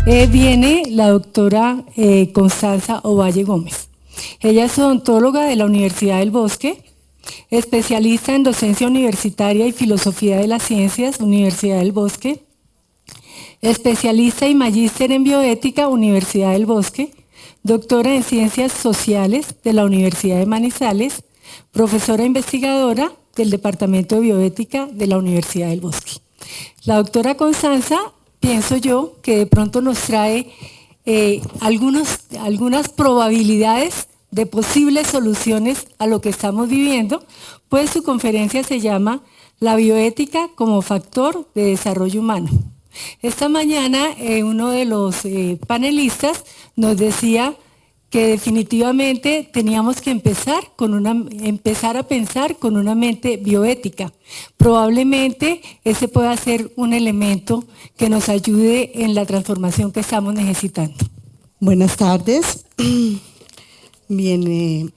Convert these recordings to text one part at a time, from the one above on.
Viene la doctora Constanza Ovalle Gómez. Ella es odontóloga de la Universidad del Bosque, especialista en docencia universitaria y filosofía de las ciencias, Universidad del Bosque, especialista y magíster en bioética, Universidad del Bosque, doctora en ciencias sociales de la Universidad de Manizales, profesora investigadora del Departamento de Bioética de la Universidad del Bosque. La doctora Constanza, pienso yo, que de pronto nos trae algunas probabilidades de posibles soluciones a lo que estamos viviendo, pues su conferencia se llama La bioética como factor de desarrollo humano. Esta mañana uno de los panelistas nos decía que definitivamente teníamos que empezar a pensar con una mente bioética. Probablemente ese pueda ser un elemento que nos ayude en la transformación que estamos necesitando. Buenas tardes. Bien,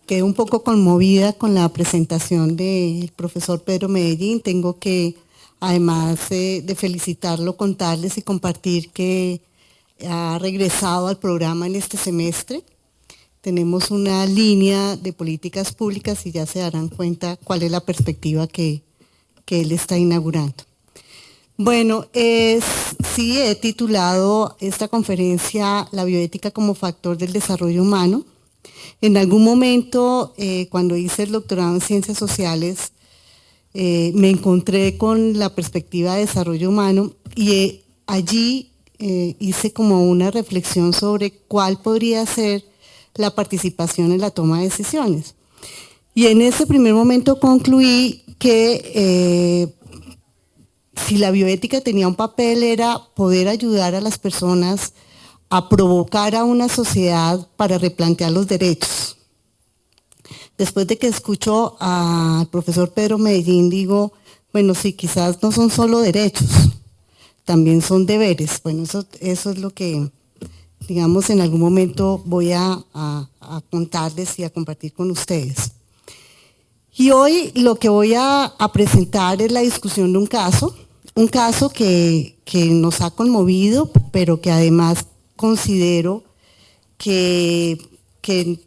quedé un poco conmovida con la presentación del profesor Pedro Medellín. Tengo que, además de felicitarlo, contarles y compartir que ha regresado al programa en este semestre. Tenemos una línea de políticas públicas y ya se darán cuenta cuál es la perspectiva que él está inaugurando. Bueno, sí he titulado esta conferencia La bioética como factor del desarrollo humano. En algún momento, cuando hice el doctorado en ciencias sociales, me encontré con la perspectiva de desarrollo humano y allí hice como una reflexión sobre cuál podría ser la participación en la toma de decisiones. Y en ese primer momento concluí que si la bioética tenía un papel era poder ayudar a las personas a provocar a una sociedad para replantear los derechos. Después de que escucho al profesor Pedro Medellín, digo, bueno, sí, quizás no son solo derechos, también son deberes. Bueno, eso es lo que, digamos, en algún momento voy a contarles y a compartir con ustedes. Y hoy lo que voy a presentar es la discusión de un caso que nos ha conmovido, pero que además considero que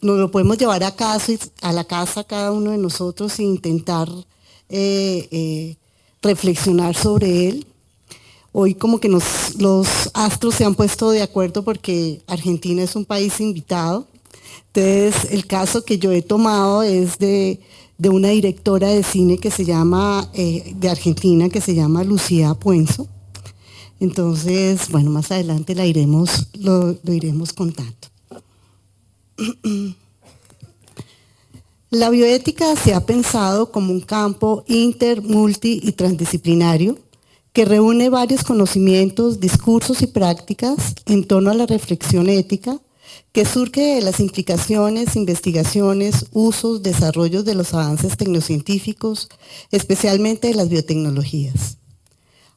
nos lo podemos llevar a la casa cada uno de nosotros e intentar reflexionar sobre él. Hoy como que los astros se han puesto de acuerdo porque Argentina es un país invitado. Entonces el caso que yo he tomado es de una directora de cine que se llama, de Argentina, que se llama Lucía Puenzo. Entonces, bueno, más adelante lo iremos contando. La bioética se ha pensado como un campo inter, multi y transdisciplinario que reúne varios conocimientos, discursos y prácticas en torno a la reflexión ética que surge de las implicaciones, investigaciones, usos, desarrollos de los avances tecnocientíficos, especialmente de las biotecnologías.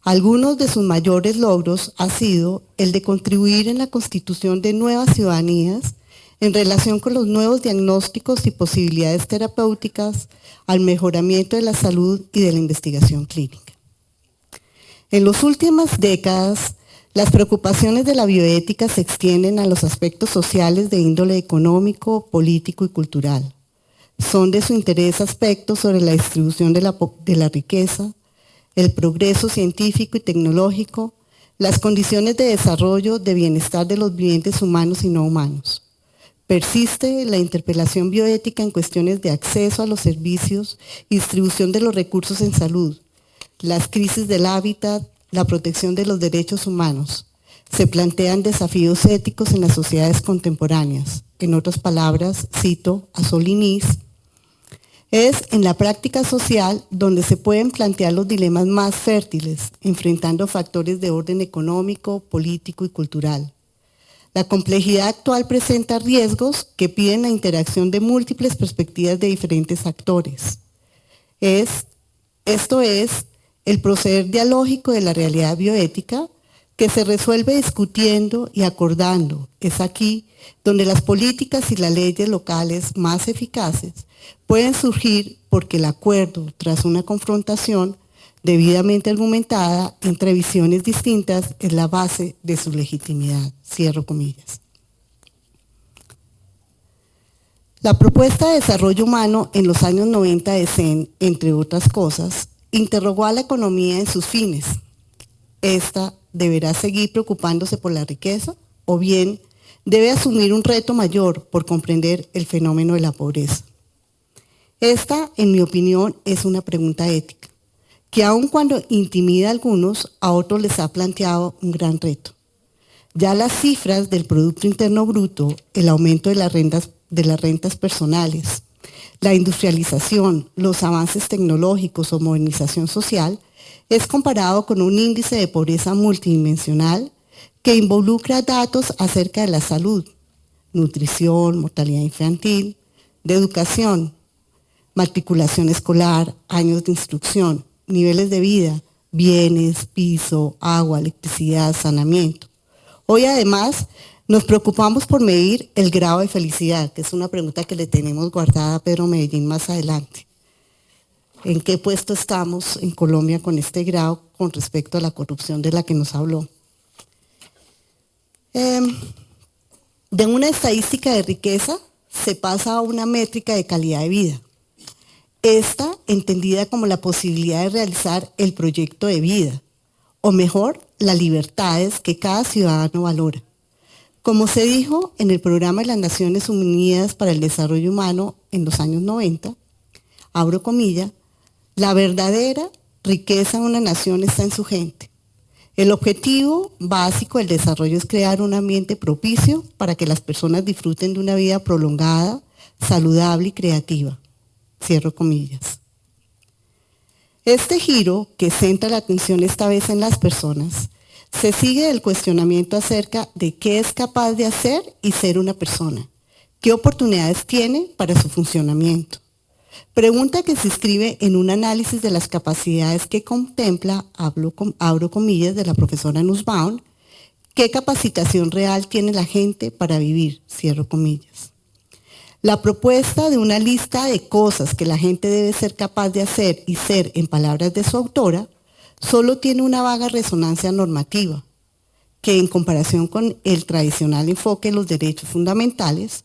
Algunos de sus mayores logros ha sido el de contribuir en la constitución de nuevas ciudadanías en relación con los nuevos diagnósticos y posibilidades terapéuticas, al mejoramiento de la salud y de la investigación clínica. En las últimas décadas, las preocupaciones de la bioética se extienden a los aspectos sociales de índole económico, político y cultural. Son de su interés aspectos sobre la distribución de la riqueza, el progreso científico y tecnológico, las condiciones de desarrollo, de bienestar de los vivientes humanos y no humanos. Persiste la interpelación bioética en cuestiones de acceso a los servicios y distribución de los recursos en salud, las crisis del hábitat, la protección de los derechos humanos. Se plantean desafíos éticos en las sociedades contemporáneas. En otras palabras, cito a Solinís, es en la práctica social donde se pueden plantear los dilemas más fértiles, enfrentando factores de orden económico, político y cultural. La complejidad actual presenta riesgos que piden la interacción de múltiples perspectivas de diferentes actores. Esto es el proceder dialógico de la realidad bioética que se resuelve discutiendo y acordando. Es aquí donde las políticas y las leyes locales más eficaces pueden surgir porque el acuerdo, tras una confrontación, debidamente argumentada entre visiones distintas, es la base de su legitimidad. Cierro comillas. La propuesta de desarrollo humano en los años 90 de CEN, entre otras cosas, interrogó a la economía en sus fines. ¿Esta deberá seguir preocupándose por la riqueza o bien debe asumir un reto mayor por comprender el fenómeno de la pobreza? Esta, en mi opinión, es una pregunta ética, que aun cuando intimida a algunos, a otros les ha planteado un gran reto. Ya las cifras del Producto Interno Bruto, el aumento de las rentas personales, la industrialización, los avances tecnológicos o modernización social, es comparado con un índice de pobreza multidimensional que involucra datos acerca de la salud, nutrición, mortalidad infantil, de educación, matriculación escolar, años de instrucción, niveles de vida, bienes, piso, agua, electricidad, saneamiento. Hoy además nos preocupamos por medir el grado de felicidad, que es una pregunta que le tenemos guardada a Pedro Medellín más adelante. ¿En qué puesto estamos en Colombia con este grado con respecto a la corrupción de la que nos habló? De una estadística de riqueza se pasa a una métrica de calidad de vida. Esta entendida como la posibilidad de realizar el proyecto de vida, o mejor, las libertades que cada ciudadano valora. Como se dijo en el programa de las Naciones Unidas para el Desarrollo Humano en los años 90, abro comillas, la verdadera riqueza de una nación está en su gente. El objetivo básico del desarrollo es crear un ambiente propicio para que las personas disfruten de una vida prolongada, saludable y creativa. Cierro comillas. Este giro, que centra la atención esta vez en las personas, se sigue del cuestionamiento acerca de qué es capaz de hacer y ser una persona, qué oportunidades tiene para su funcionamiento. Pregunta que se inscribe en un análisis de las capacidades que contempla, abro comillas, de la profesora Nussbaum, qué capacitación real tiene la gente para vivir, cierro comillas. La propuesta de una lista de cosas que la gente debe ser capaz de hacer y ser, en palabras de su autora, solo tiene una vaga resonancia normativa, que en comparación con el tradicional enfoque de los derechos fundamentales,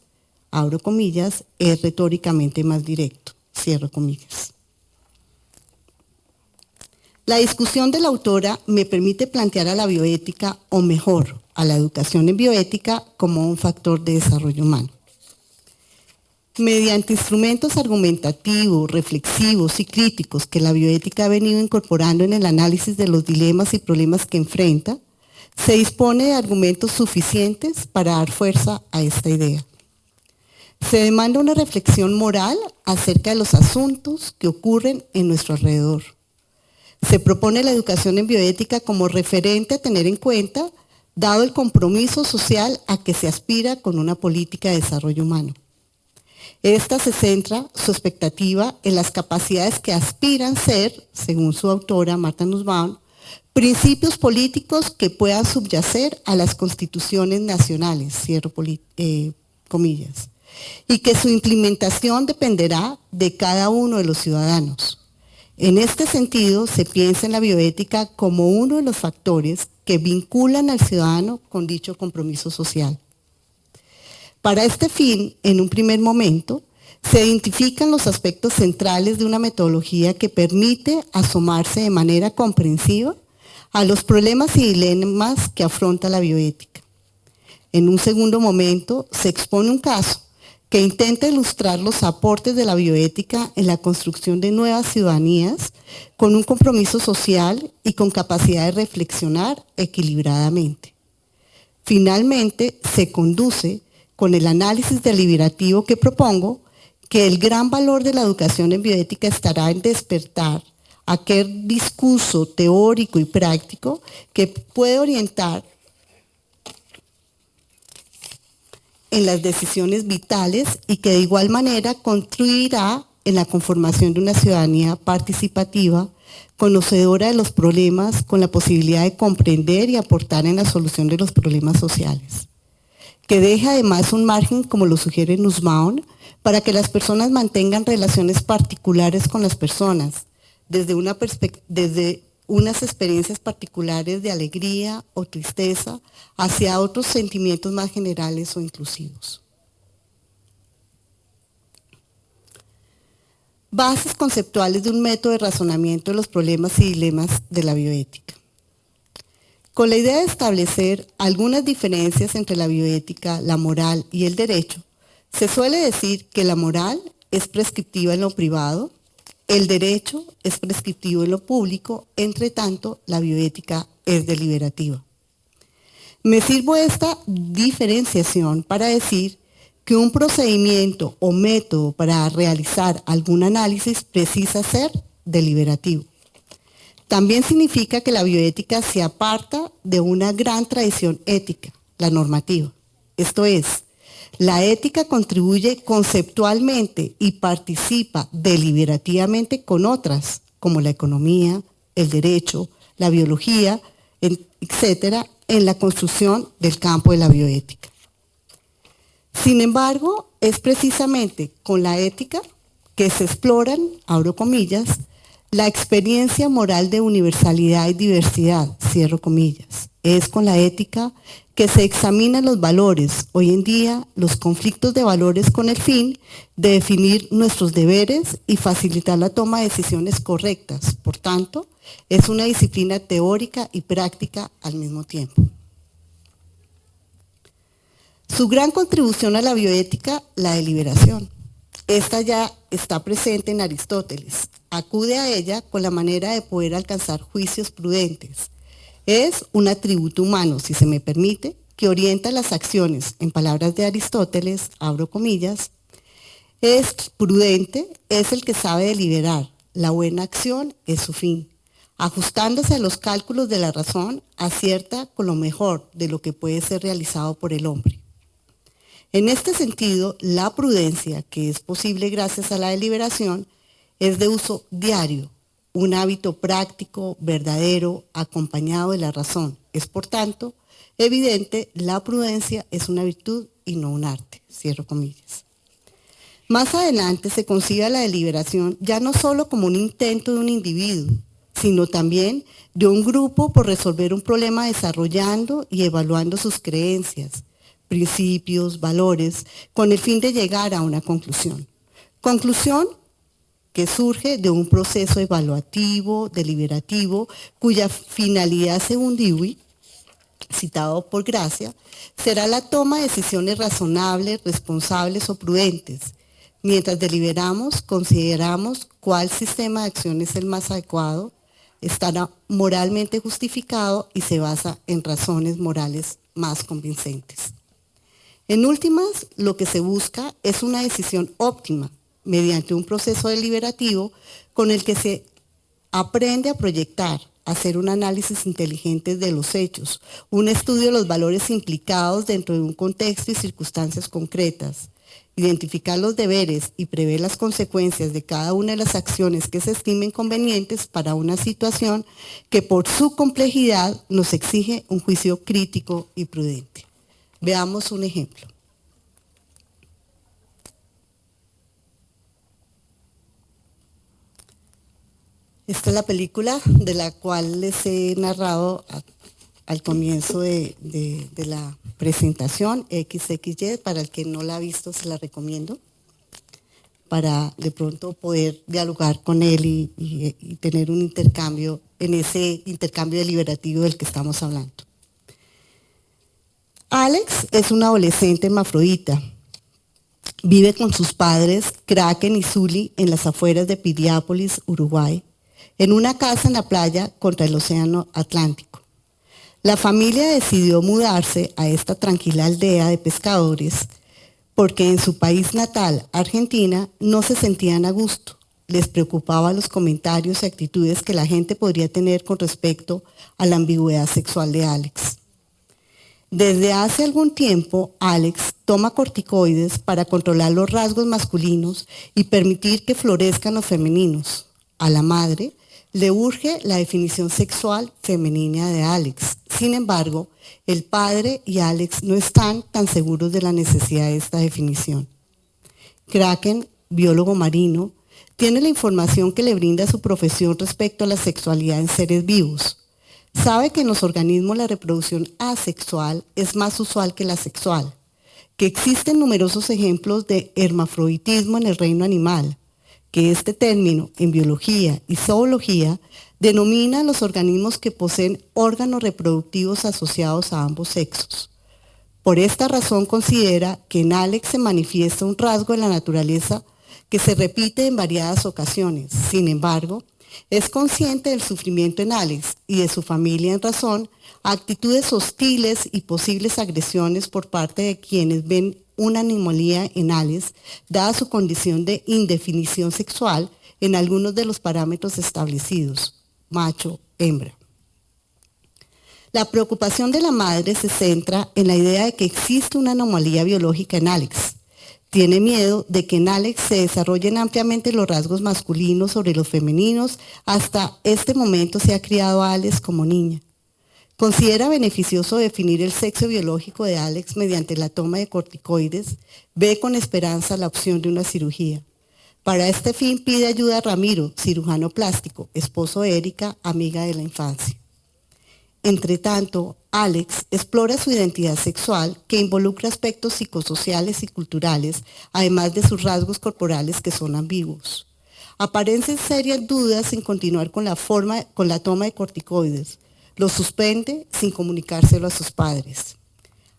abro comillas, es retóricamente más directo, cierro comillas. La discusión de la autora me permite plantear a la bioética, o mejor, a la educación en bioética, como un factor de desarrollo humano. Mediante instrumentos argumentativos, reflexivos y críticos que la bioética ha venido incorporando en el análisis de los dilemas y problemas que enfrenta, se dispone de argumentos suficientes para dar fuerza a esta idea. Se demanda una reflexión moral acerca de los asuntos que ocurren en nuestro alrededor. Se propone la educación en bioética como referente a tener en cuenta, dado el compromiso social a que se aspira con una política de desarrollo humano. Esta se centra su expectativa en las capacidades que aspiran ser, según su autora Marta Nussbaum, principios políticos que puedan subyacer a las constituciones nacionales, cierro comillas, y que su implementación dependerá de cada uno de los ciudadanos. En este sentido, se piensa en la bioética como uno de los factores que vinculan al ciudadano con dicho compromiso social. Para este fin, en un primer momento, se identifican los aspectos centrales de una metodología que permite asomarse de manera comprensiva a los problemas y dilemas que afronta la bioética. En un segundo momento, se expone un caso que intenta ilustrar los aportes de la bioética en la construcción de nuevas ciudadanías con un compromiso social y con capacidad de reflexionar equilibradamente. Finalmente, se conduce con el análisis deliberativo que propongo, que el gran valor de la educación en bioética estará en despertar aquel discurso teórico y práctico que puede orientar en las decisiones vitales y que de igual manera contribuirá en la conformación de una ciudadanía participativa, conocedora de los problemas, con la posibilidad de comprender y aportar en la solución de los problemas sociales, que deja además un margen, como lo sugiere Nussbaum, para que las personas mantengan relaciones particulares con las personas, desde unas experiencias particulares de alegría o tristeza hacia otros sentimientos más generales o inclusivos. Bases conceptuales de un método de razonamiento de los problemas y dilemas de la bioética. Con la idea de establecer algunas diferencias entre la bioética, la moral y el derecho, se suele decir que la moral es prescriptiva en lo privado, el derecho es prescriptivo en lo público, entre tanto, la bioética es deliberativa. Me sirvo esta diferenciación para decir que un procedimiento o método para realizar algún análisis precisa ser deliberativo. También significa que la bioética se aparta de una gran tradición ética, la normativa. Esto es, la ética contribuye conceptualmente y participa deliberativamente con otras, como la economía, el derecho, la biología, etcétera, en la construcción del campo de la bioética. Sin embargo, es precisamente con la ética que se exploran, abro comillas, la experiencia moral de universalidad y diversidad, cierro comillas. Es con la ética que se examinan los valores, hoy en día los conflictos de valores con el fin de definir nuestros deberes y facilitar la toma de decisiones correctas. Por tanto, es una disciplina teórica y práctica al mismo tiempo. Su gran contribución a la bioética, la deliberación. Esta ya está presente en Aristóteles. Acude a ella con la manera de poder alcanzar juicios prudentes. Es un atributo humano, si se me permite, que orienta las acciones. En palabras de Aristóteles, abro comillas, es prudente, es el que sabe deliberar. La buena acción es su fin. Ajustándose a los cálculos de la razón, acierta con lo mejor de lo que puede ser realizado por el hombre. En este sentido, la prudencia, que es posible gracias a la deliberación, es de uso diario, un hábito práctico, verdadero, acompañado de la razón. Es, por tanto, evidente, la prudencia es una virtud y no un arte. Cierro comillas. Más adelante se concibe la deliberación ya no solo como un intento de un individuo, sino también de un grupo por resolver un problema desarrollando y evaluando sus creencias, principios, valores, con el fin de llegar a una conclusión. Conclusión que surge de un proceso evaluativo, deliberativo, cuya finalidad, según Dewey, citado por Gracia, será la toma de decisiones razonables, responsables o prudentes. Mientras deliberamos, consideramos cuál sistema de acción es el más adecuado, estará moralmente justificado y se basa en razones morales más convincentes. En últimas, lo que se busca es una decisión óptima mediante un proceso deliberativo con el que se aprende a proyectar, a hacer un análisis inteligente de los hechos, un estudio de los valores implicados dentro de un contexto y circunstancias concretas, identificar los deberes y prever las consecuencias de cada una de las acciones que se estimen convenientes para una situación que por su complejidad nos exige un juicio crítico y prudente. Veamos un ejemplo. Esta es la película de la cual les he narrado al comienzo de la presentación, XXY. Para el que no la ha visto, se la recomiendo, para de pronto poder dialogar con él y tener un intercambio, en ese intercambio deliberativo del que estamos hablando. Alex es un adolescente hermafrodita. Vive con sus padres, Kraken y Zully, en las afueras de Piriápolis, Uruguay, en una casa en la playa contra el océano Atlántico. La familia decidió mudarse a esta tranquila aldea de pescadores porque en su país natal, Argentina, no se sentían a gusto. Les preocupaban los comentarios y actitudes que la gente podría tener con respecto a la ambigüedad sexual de Alex. Desde hace algún tiempo, Alex toma corticoides para controlar los rasgos masculinos y permitir que florezcan los femeninos. A la madre le urge la definición sexual femenina de Alex. Sin embargo, el padre y Alex no están tan seguros de la necesidad de esta definición. Kraken, biólogo marino, Tiene la información que le brinda su profesión respecto a la sexualidad en seres vivos. Sabe que en los organismos la reproducción asexual es más usual que la sexual, que existen numerosos ejemplos de hermafroditismo en el reino animal, que este término en biología y zoología denomina a los organismos que poseen órganos reproductivos asociados a ambos sexos. Por esta razón considera que en Alex se manifiesta un rasgo de la naturaleza que se repite en variadas ocasiones. Sin embargo, es consciente del sufrimiento en Alex y de su familia en razón a actitudes hostiles y posibles agresiones por parte de quienes ven una anomalía en Alex, dada su condición de indefinición sexual en algunos de los parámetros establecidos, macho, hembra. La preocupación de la madre se centra en la idea de que existe una anomalía biológica en Alex. Tiene miedo de que en Alex se desarrollen ampliamente los rasgos masculinos sobre los femeninos. Hasta este momento se ha criado a Alex como niña. Considera beneficioso definir el sexo biológico de Alex mediante la toma de corticoides. Ve con esperanza la opción de una cirugía. Para este fin pide ayuda a Ramiro, cirujano plástico, esposo de Erika, amiga de la infancia. Entre tanto, Alex explora su identidad sexual, que involucra aspectos psicosociales y culturales, además de sus rasgos corporales que son ambiguos. Aparecen serias dudas en continuar con la toma de corticoides. Lo suspende sin comunicárselo a sus padres.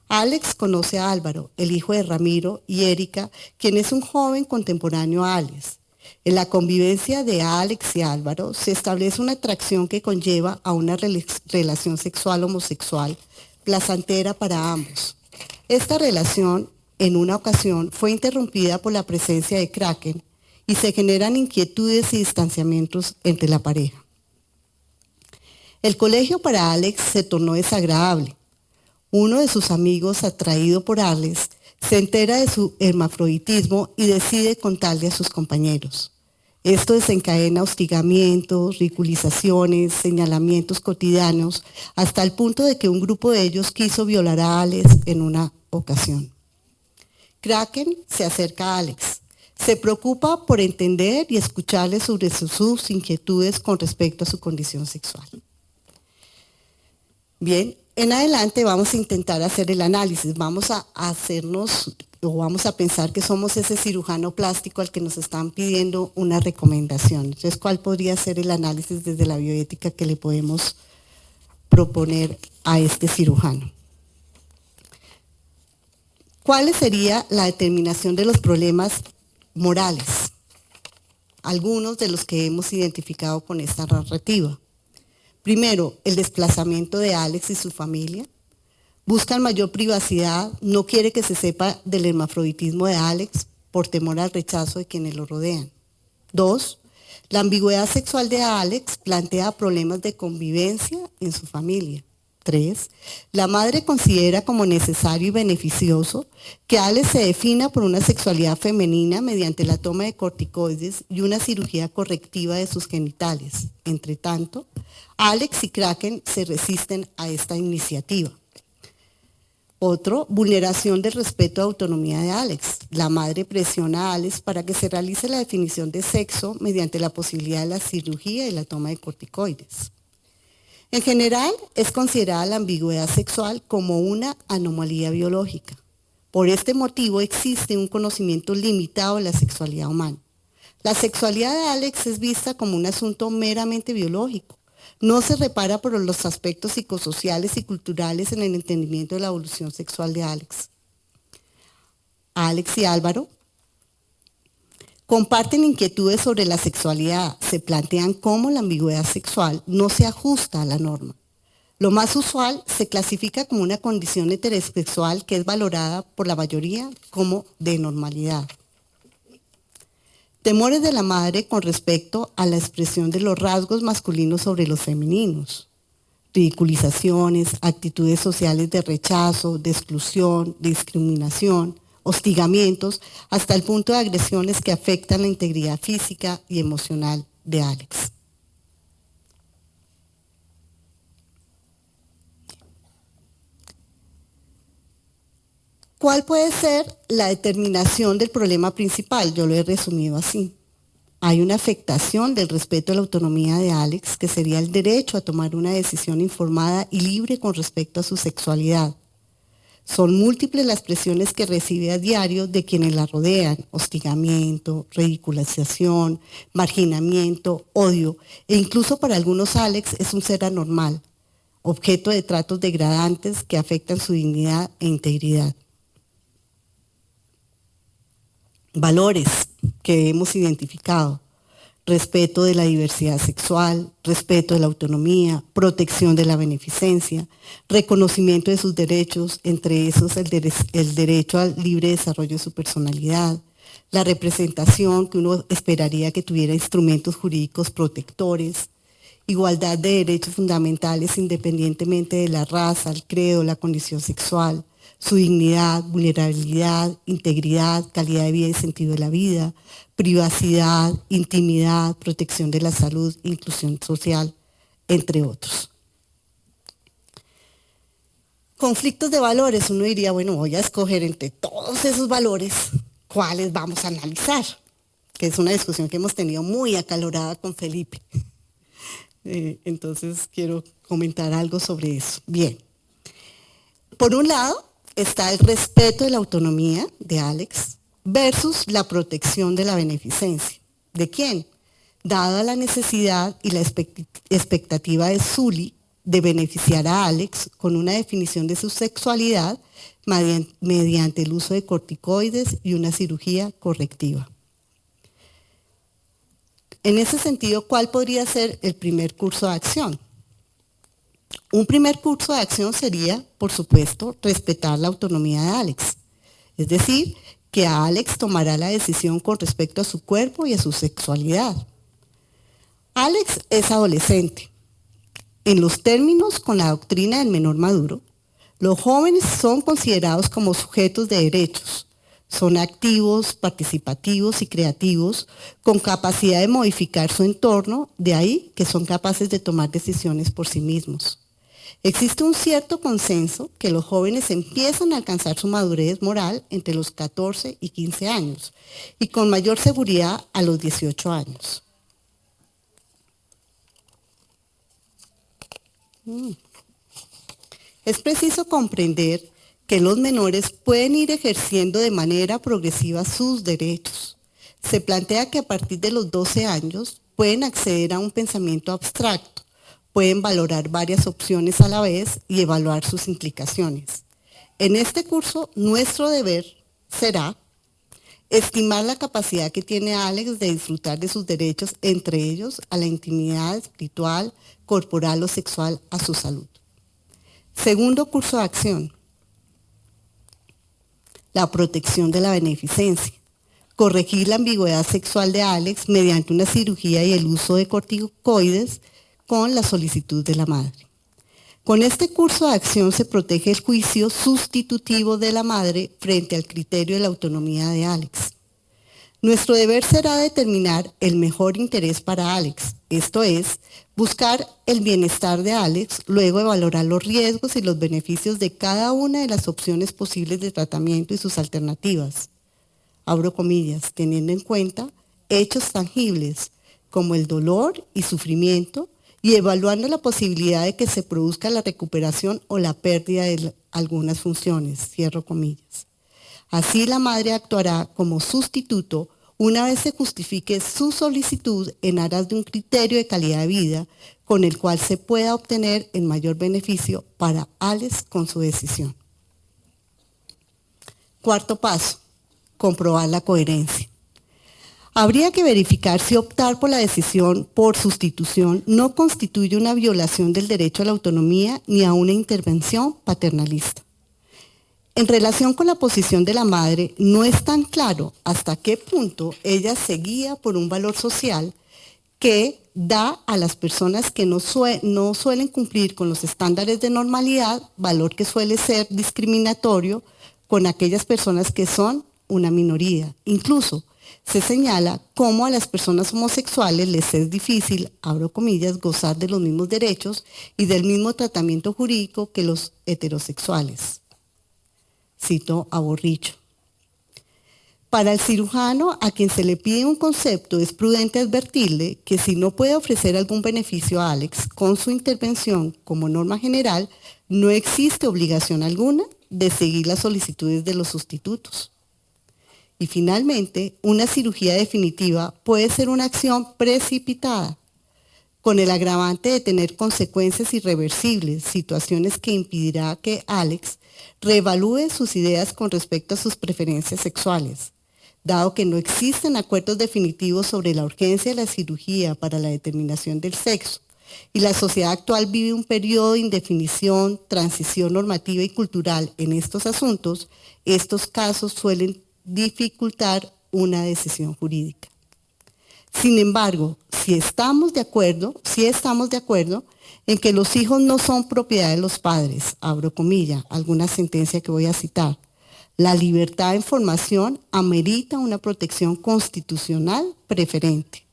Alex conoce a Álvaro, el hijo de Ramiro, y Erika, quien es un joven contemporáneo a Alex. En la convivencia de Alex y Álvaro se establece una atracción que conlleva a una relación sexual homosexual placentera para ambos. Esta relación, en una ocasión, fue interrumpida por la presencia de Kraken y se generan inquietudes y distanciamientos entre la pareja. El colegio para Alex se tornó desagradable. Uno de sus amigos, atraído por Alex, se entera de su hermafroditismo y decide contarle a sus compañeros. Esto desencadena hostigamientos, ridiculizaciones, señalamientos cotidianos, hasta el punto de que un grupo de ellos quiso violar a Alex en una ocasión. Kraken se acerca a Alex. Se preocupa por entender y escucharle sobre sus inquietudes con respecto a su condición sexual. Bien, en adelante vamos a intentar hacer el análisis. Vamos a pensar que somos ese cirujano plástico al que nos están pidiendo una recomendación. Entonces, ¿cuál podría ser el análisis desde la bioética que le podemos proponer a este cirujano? ¿Cuál sería la determinación de los problemas morales? Algunos de los que hemos identificado con esta narrativa. Primero, el desplazamiento de Alex y su familia. Buscan mayor privacidad, no quiere que se sepa del hermafroditismo de Alex por temor al rechazo de quienes lo rodean. 2. La ambigüedad sexual de Alex plantea problemas de convivencia en su familia. 3. La madre considera como necesario y beneficioso que Alex se defina por una sexualidad femenina mediante la toma de corticoides y una cirugía correctiva de sus genitales. Entre tanto, Alex y Kraken se resisten a esta iniciativa. Otro, vulneración del respeto a autonomía de Alex. La madre presiona a Alex para que se realice la definición de sexo mediante la posibilidad de la cirugía y la toma de corticoides. En general, es considerada la ambigüedad sexual como una anomalía biológica. Por este motivo existe un conocimiento limitado de la sexualidad humana. La sexualidad de Alex es vista como un asunto meramente biológico. No se repara por los aspectos psicosociales y culturales en el entendimiento de la evolución sexual de Alex. Alex y Álvaro comparten inquietudes sobre la sexualidad. Se plantean cómo la ambigüedad sexual no se ajusta a la norma. Lo más usual se clasifica como una condición heterosexual que es valorada por la mayoría como de normalidad. Temores de la madre con respecto a la expresión de los rasgos masculinos sobre los femeninos. Ridiculizaciones, actitudes sociales de rechazo, de exclusión, de discriminación, hostigamientos, hasta el punto de agresiones que afectan la integridad física y emocional de Alex. ¿Cuál puede ser la determinación del problema principal? Yo lo he resumido así. Hay una afectación del respeto a la autonomía de Alex, que sería el derecho a tomar una decisión informada y libre con respecto a su sexualidad. Son múltiples las presiones que recibe a diario de quienes la rodean: hostigamiento, ridiculización, marginamiento, odio, e incluso para algunos Alex es un ser anormal, objeto de tratos degradantes que afectan su dignidad e integridad. Valores que hemos identificado: respeto de la diversidad sexual, respeto de la autonomía, protección de la beneficencia, reconocimiento de sus derechos, entre esos el derecho al libre desarrollo de su personalidad, la representación que uno esperaría que tuviera instrumentos jurídicos protectores, igualdad de derechos fundamentales independientemente de la raza, el credo, la condición sexual, su dignidad, vulnerabilidad, integridad, calidad de vida y sentido de la vida, privacidad, intimidad, protección de la salud, inclusión social, entre otros. Conflictos de valores. Uno diría, bueno, voy a escoger entre todos esos valores, ¿cuáles vamos a analizar? Que es una discusión que hemos tenido muy acalorada con Felipe. Entonces quiero comentar algo sobre eso. Bien. Por un lado está el respeto de la autonomía de Alex versus la protección de la beneficencia. ¿De quién? Dada la necesidad y la expectativa de Sully de beneficiar a Alex con una definición de su sexualidad mediante el uso de corticoides y una cirugía correctiva. En ese sentido, ¿cuál podría ser el primer curso de acción? Un primer curso de acción sería, por supuesto, respetar la autonomía de Alex. Es decir, que Alex tomará la decisión con respecto a su cuerpo y a su sexualidad. Alex es adolescente. En los términos con la doctrina del menor maduro, los jóvenes son considerados como sujetos de derechos. Son activos, participativos y creativos, con capacidad de modificar su entorno, de ahí que son capaces de tomar decisiones por sí mismos. Existe un cierto consenso que los jóvenes empiezan a alcanzar su madurez moral entre los 14 y 15 años y con mayor seguridad a los 18 años. Es preciso comprender que los menores pueden ir ejerciendo de manera progresiva sus derechos. Se plantea que a partir de los 12 años pueden acceder a un pensamiento abstracto, pueden valorar varias opciones a la vez y evaluar sus implicaciones. En este curso, nuestro deber será estimar la capacidad que tiene Alex de disfrutar de sus derechos, entre ellos a la intimidad espiritual, corporal o sexual, a su salud. Segundo curso de acción: la protección de la beneficencia. Corregir la ambigüedad sexual de Alex mediante una cirugía y el uso de corticoides con la solicitud de la madre. Con este curso de acción se protege el juicio sustitutivo de la madre frente al criterio de la autonomía de Alex. Nuestro deber será determinar el mejor interés para Alex, esto es, buscar el bienestar de Alex, luego de valorar los riesgos y los beneficios de cada una de las opciones posibles de tratamiento y sus alternativas. Abro comillas, teniendo en cuenta hechos tangibles como el dolor y sufrimiento y evaluando la posibilidad de que se produzca la recuperación o la pérdida de algunas funciones, cierro comillas. Así la madre actuará como sustituto una vez se justifique su solicitud en aras de un criterio de calidad de vida con el cual se pueda obtener el mayor beneficio para Alex con su decisión. Cuarto paso: comprobar la coherencia. Habría que verificar si optar por la decisión por sustitución no constituye una violación del derecho a la autonomía ni a una intervención paternalista. En relación con la posición de la madre, no es tan claro hasta qué punto ella se guía por un valor social que da a las personas que no suelen cumplir con los estándares de normalidad, valor que suele ser discriminatorio con aquellas personas que son una minoría. Incluso se señala cómo a las personas homosexuales les es difícil, abro comillas, gozar de los mismos derechos y del mismo tratamiento jurídico que los heterosexuales. Cito a Borricho. Para el cirujano a quien se le pide un concepto es prudente advertirle que si no puede ofrecer algún beneficio a Alex con su intervención como norma general, no existe obligación alguna de seguir las solicitudes de los sustitutos. Y finalmente, una cirugía definitiva puede ser una acción precipitada, con el agravante de tener consecuencias irreversibles, situaciones que impedirá que Alex reevalúe sus ideas con respecto a sus preferencias sexuales, dado que no existen acuerdos definitivos sobre la urgencia de la cirugía para la determinación del sexo, y la sociedad actual vive un periodo de indefinición, transición normativa y cultural en estos asuntos, estos casos suelen dificultar una decisión jurídica. Sin embargo, si estamos de acuerdo en que los hijos no son propiedad de los padres, abro comillas, alguna sentencia que voy a citar, la libertad de información amerita una protección constitucional preferente.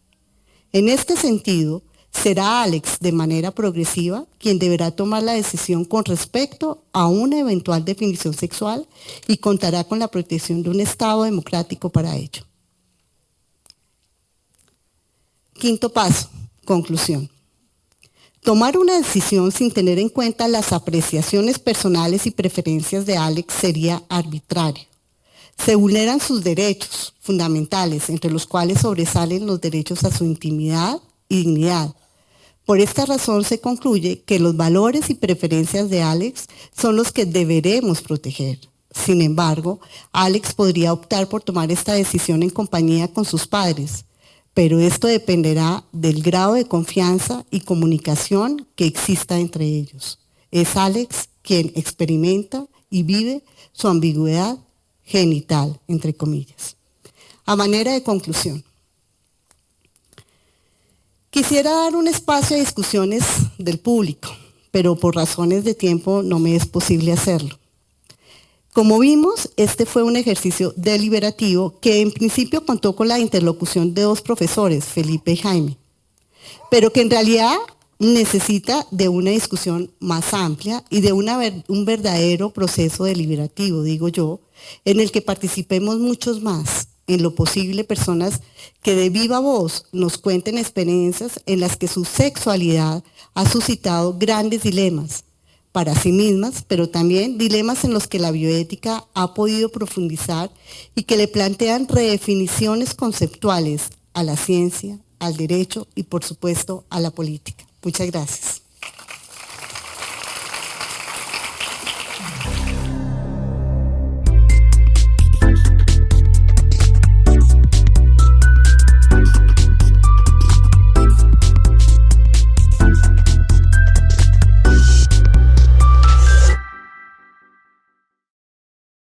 En este sentido, será Alex de manera progresiva quien deberá tomar la decisión con respecto a una eventual definición sexual y contará con la protección de un Estado democrático para ello. Quinto paso, conclusión. Tomar una decisión sin tener en cuenta las apreciaciones personales y preferencias de Alex sería arbitrario. Se vulneran sus derechos fundamentales, entre los cuales sobresalen los derechos a su intimidad y dignidad. Por esta razón se concluye que los valores y preferencias de Alex son los que deberemos proteger. Sin embargo, Alex podría optar por tomar esta decisión en compañía con sus padres, pero esto dependerá del grado de confianza y comunicación que exista entre ellos. Es Alex quien experimenta y vive su ambigüedad genital, entre comillas. A manera de conclusión, quisiera dar un espacio a discusiones del público, pero por razones de tiempo no me es posible hacerlo. Como vimos, este fue un ejercicio deliberativo que en principio contó con la interlocución de dos profesores, Felipe y Jaime, pero que en realidad necesita de una discusión más amplia y de un verdadero proceso deliberativo, digo yo, en el que participemos muchos más, en lo posible personas que de viva voz nos cuenten experiencias en las que su sexualidad ha suscitado grandes dilemas para sí mismas, pero también dilemas en los que la bioética ha podido profundizar y que le plantean redefiniciones conceptuales a la ciencia, al derecho y por supuesto a la política. Muchas gracias.